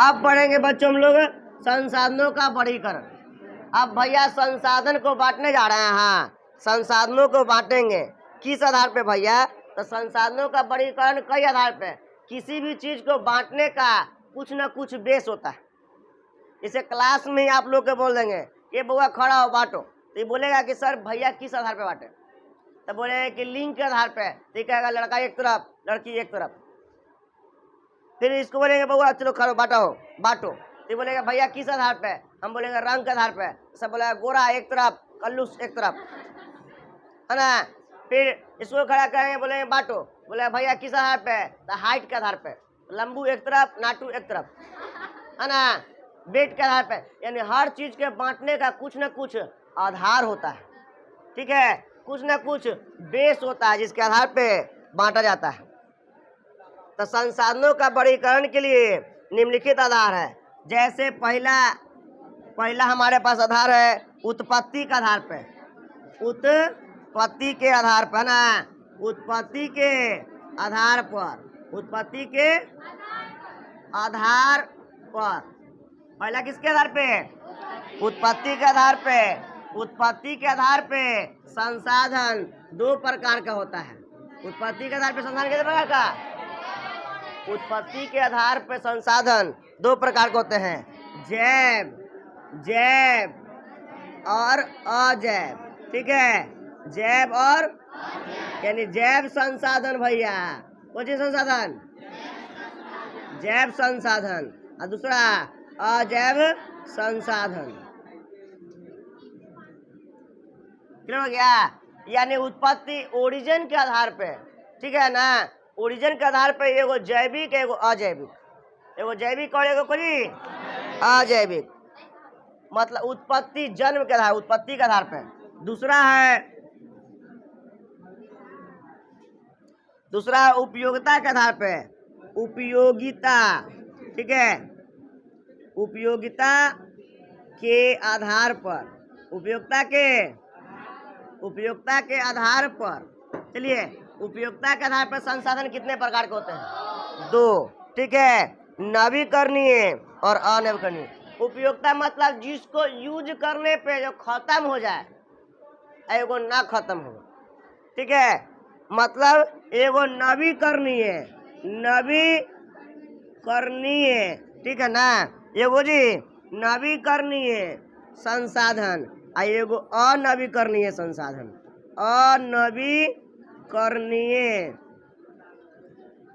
अब पढ़ेंगे बच्चों हम लोग संसाधनों का वर्गीकरण। अब भैया संसाधन को बांटने जा रहे हैं। हाँ, संसाधनों को बांटेंगे किस आधार पे भैया? तो संसाधनों का वर्गीकरण कई आधार पे। किसी भी चीज को बांटने का कुछ न कुछ बेस होता है। इसे क्लास में ही आप लोग के बोल देंगे ये बउआ खड़ा हो बांटो, तो ये बोलेगा कि सर भैया किस आधार पे बांटे? तो बोलेगा कि लिंग के आधार पे। तो कहेगा लड़का एक तरफ लड़की एक तरफ। फिर इसको बोलेंगे बउआ चलो खड़ो बांटो, तो बोलेगा भैया किस आधार पे? हम बोलेंगे रंग के आधार पे। सब बोलेगा गोरा एक तरफ कल्लूस एक तरफ, है ना। फिर इसको खड़ा करेंगे बोलेंगे बांटो, बोलेगा भैया किस आधार पे? तो हाइट के आधार पे, लंबू एक तरफ नाटू एक तरफ, है ना। वेट के आधार पे, यानी हर चीज के बांटने का कुछ न कुछ आधार होता है, ठीक है, कुछ न कुछ बेस होता है जिसके आधार पे बांटा जाता है। तो संसाधनों का वर्गीकरण के लिए निम्नलिखित आधार है। जैसे पहला हमारे पास आधार है उत्पत्ति के आधार पे। उत्पत्ति के आधार पर ना, उत्पत्ति के आधार पर, उत्पत्ति के आधार पर। पहला किसके आधार पे? उत्पत्ति के आधार पे। उत्पत्ति के आधार पे संसाधन दो प्रकार का होता है। उत्पत्ति के आधार पे संसाधन कितने प्रकार का? उत्पत्ति के आधार पे संसाधन दो प्रकार के होते हैं, जैव और अजैव, ठीक है। जैव और यानी जैव संसाधन भैया, कौन सी संसाधन? जैव संसाधन। और दूसरा अजैव संसाधन। क्लियर हो गया? यानी उत्पत्ति ओरिजिन के आधार पे, ठीक है ना। ओरिजिन के आधार पे एगो जैविक एगो अजैविक, एगो जैविक और एगो कोई अजैविक, मतलब उत्पत्ति जन्म के आधार, उत्पत्ति के आधार पे। दूसरा उपयोगिता के आधार पे, उपयोगिता, ठीक है, उपयोगिता के आधार पर, उपयोगिता के आधार पर। चलिए, उपयोगिता के आधार पर संसाधन कितने प्रकार के होते हैं? दो, ठीक है, नवीकरणीय और अनवीकरणीय। उपयोगिता मतलब जिसको यूज करने पे जो खत्म हो जाए, एगो ना खत्म हो, ठीक है, मतलब एगो नवीकरणीय, ठीक है ना। एगो जी नवीकरणीय संसाधन आ एगो अनवीकरणीय संसाधन, अनवीकरणीय,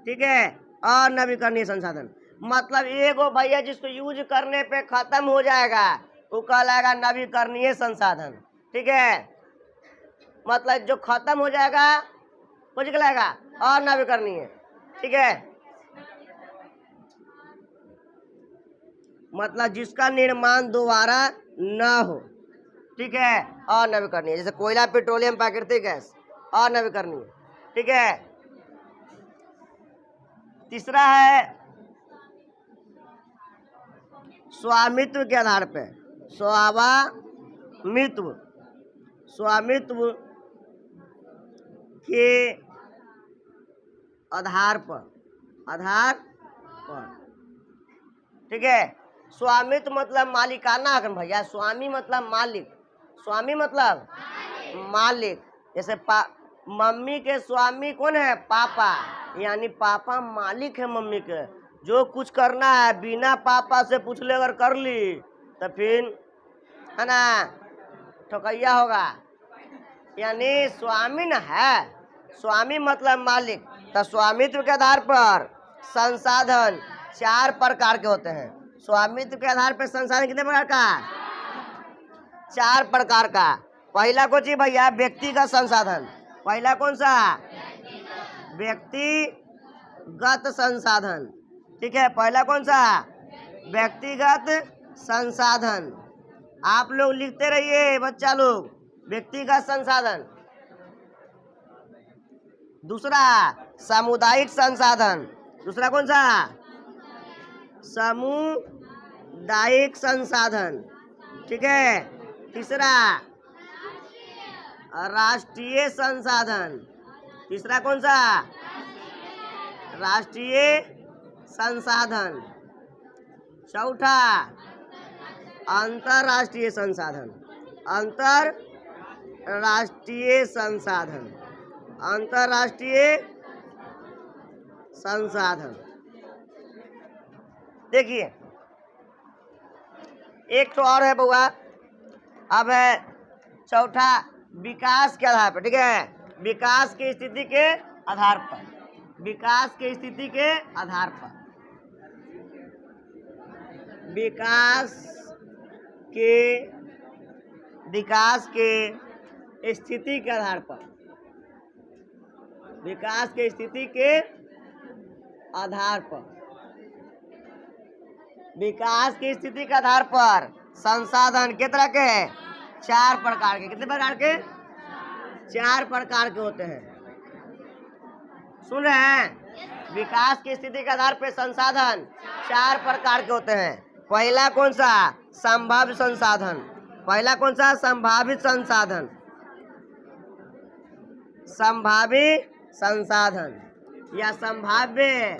ठीक है, अनवीकरणीय संसाधन। मतलब एगो भैया जिसको यूज करने पे खत्म हो जाएगा वो कहलाएगा नवीकरणीय संसाधन, ठीक है। मतलब जो खत्म हो जाएगा वो कहलाएगा अनवीकरणीय, ठीक है। मतलब जिसका निर्माण दोबारा न हो, ठीक है, अनवीकरणीय। जैसे कोयला, पेट्रोलियम, प्राकृतिक गैस, अनवीकरणीय, ठीक है। तीसरा है स्वामित्व के आधार पे, स्वामित्व के आधार पर, ठीक है। स्वामित्व मतलब मालिकाना हक भैया। स्वामी मतलब मालिक। जैसे मम्मी के स्वामी कौन है? पापा, यानी पापा मालिक है मम्मी के। जो कुछ करना है बिना पापा से पूछ ले अगर कर ली तो फिर है ना ठोकैया होगा। यानी स्वामी न है, स्वामी मतलब मालिक। तो स्वामित्व के आधार पर संसाधन चार प्रकार के होते हैं। स्वामित्व के आधार पर संसाधन कितने प्रकार का? चार प्रकार का। पहला कौन सी भैया? व्यक्तिगत संसाधन। पहला कौन सा? व्यक्तिगत संसाधन, ठीक है। पहला कौन सा? व्यक्तिगत संसाधन। आप लोग लिखते रहिए बच्चा लोग, व्यक्तिगत संसाधन। दूसरा सामुदायिक संसाधन। दूसरा कौन सा? सामुदायिक संसाधन, ठीक है। तीसरा राष्ट्रीय संसाधन। तीसरा कौन सा? राष्ट्रीय संसाधन। चौथा अंतरराष्ट्रीय संसाधन, अंतरराष्ट्रीय संसाधन, अंतरराष्ट्रीय संसाधन। देखिए एक तो और है बउआ, अब है चौथा विकास के आधार पर, ठीक है, विकास की स्थिति के आधार पर, विकास की स्थिति के आधार पर, विकास के स्थिति के आधार पर, विकास के स्थिति के आधार पर, विकास की स्थिति के आधार पर संसाधन कितने तरह के हैं? 4 प्रकार के। कितने प्रकार के? 4 प्रकार के होते हैं। सुन रहे हैं? विकास की स्थिति के आधार पर संसाधन 4 प्रकार के होते हैं। पहला कौन सा? संभावित संसाधन। पहला कौन सा? संभावित संसाधन, संभावित संसाधन या संभाव्य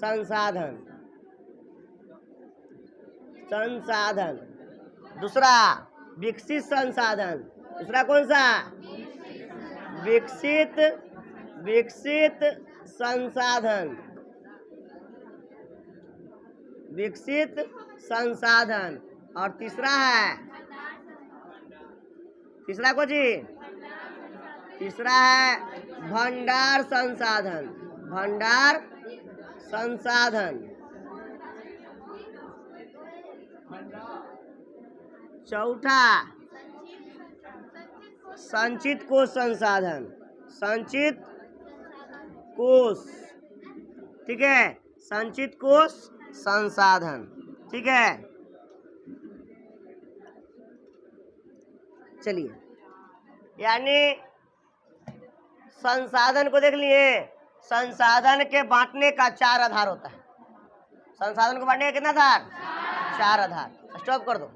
संसाधन, संसाधन। दूसरा विकसित संसाधन। दूसरा कौन सा? विकसित संसाधन, विकसित संसाधन। और तीसरा है, तीसरा को जी, तीसरा है भंडार संसाधन, भंडार संसाधन। चौथा संचित कोष संसाधन, संचित कोष, ठीक है, संचित कोष संसाधन, ठीक है। चलिए, यानी संसाधन को देख लिए, संसाधन के बांटने का 4 आधार होता है। संसाधन को बांटने का कितना आधार? 4 आधार। स्टॉप कर दो।